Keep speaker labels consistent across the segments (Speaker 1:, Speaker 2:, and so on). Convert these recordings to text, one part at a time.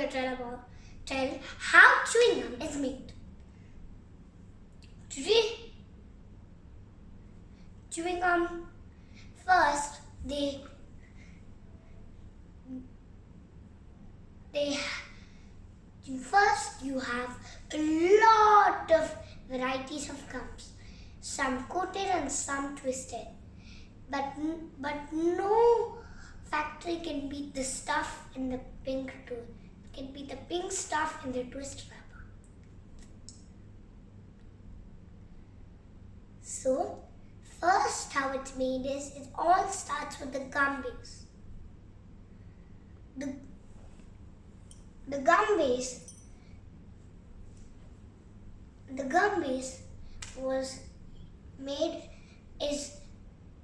Speaker 1: tell how chewing gum is made. Chewing gum, first first you have a lot of varieties of gums, some coated and some twisted. But no factory can beat the stuff in the pink can beat the pink stuff in the twist wrapper. So first how it's made is, it all starts with the gum base. The gum base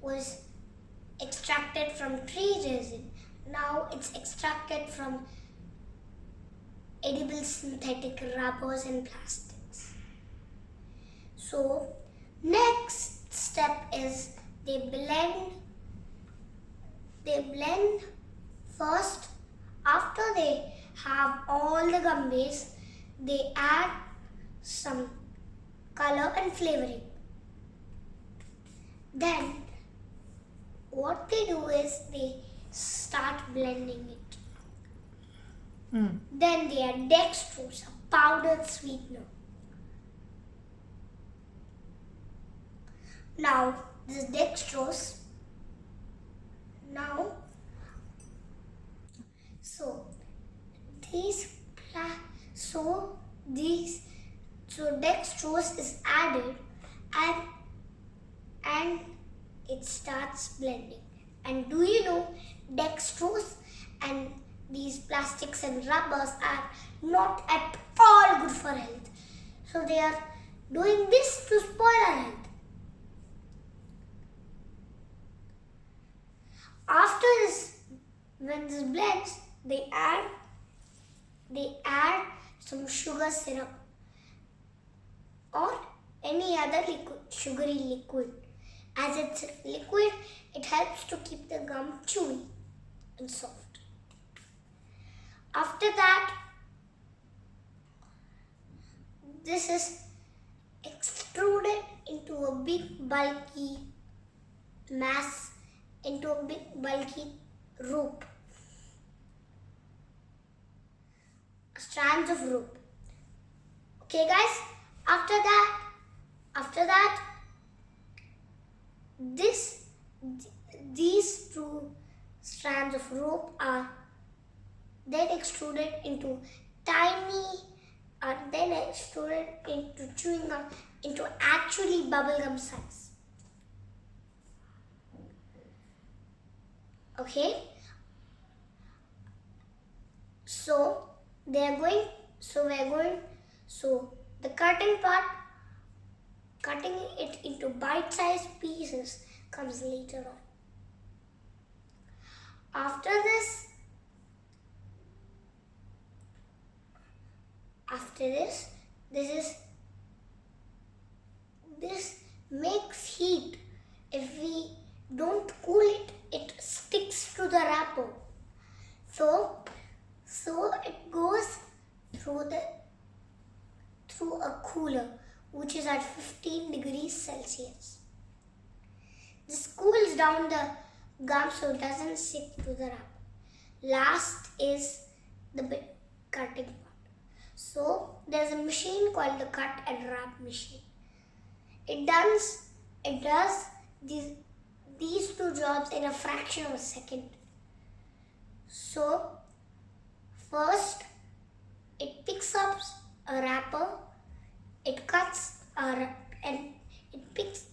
Speaker 1: was extracted from tree resin. Now it's extracted from edible synthetic rubbers and plastics. So next step is they blend first. After they have all the gum base, they add some color and flavoring. Then what they do is they start blending it. Then they add dextrose, a powdered sweetener. Now this dextrose, dextrose is added and it starts blending. And do you know, dextrose and these plastics and rubbers are not at all good for health. So they are doing this to spoil our health. After this, when this blends, they add some sugar syrup or any other sugary liquid. As it's liquid, it helps to keep the gum chewy and soft. After that, this is extruded into a big bulky mass, into a big bulky rope, strands of rope. Okay guys, after that these two strands of rope are then extruded into into chewing gum, into actually bubblegum size. Okay, so the cutting part, cutting it into bite-sized pieces, comes later on. After this, this makes heat. If we don't cool it, it sticks to the wrapper. So it goes through a cooler, which is at 15 degrees Celsius. This cools down the gum so it doesn't stick to the wrapper. Last is the cutting part. So there's a machine called the cut and wrap machine. It does these two jobs in a fraction of a second. So first, it picks up a wrapper, it cuts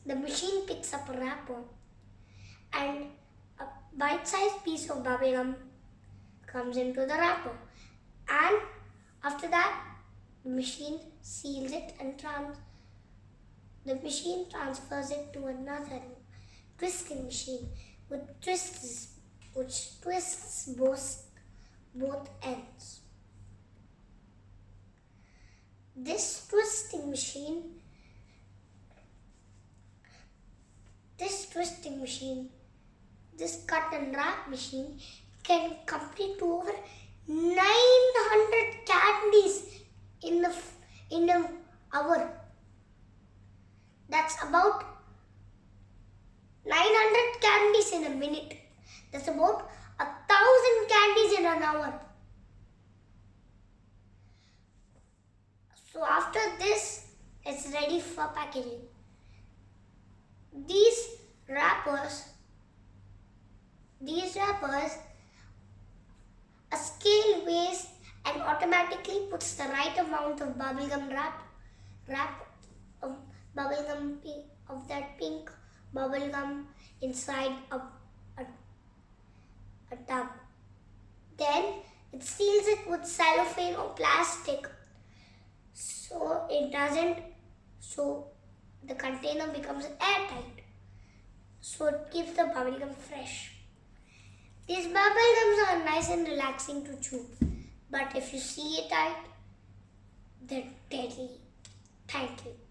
Speaker 1: the machine picks up a wrapper, and a bite-sized piece of bubblegum comes into the wrapper. And after that, the machine seals it and the machine transfers it to another twisting machine, which twists both ends. This twisting machine, this cut and wrap machine can complete over 900 candies in an hour. That's about 900 candies in a minute. That's about 1,000 candies in an hour. So after this, it's ready for packaging. These wrappers, a scale weighs and automatically puts the right amount of bubblegum of that pink bubblegum inside a tub. Then it seals it with cellophane or plastic so the container becomes airtight. So it keeps the bubblegum fresh. These bubblegums are nice and relaxing to chew, but if you see it tight, they're deadly. Thank you.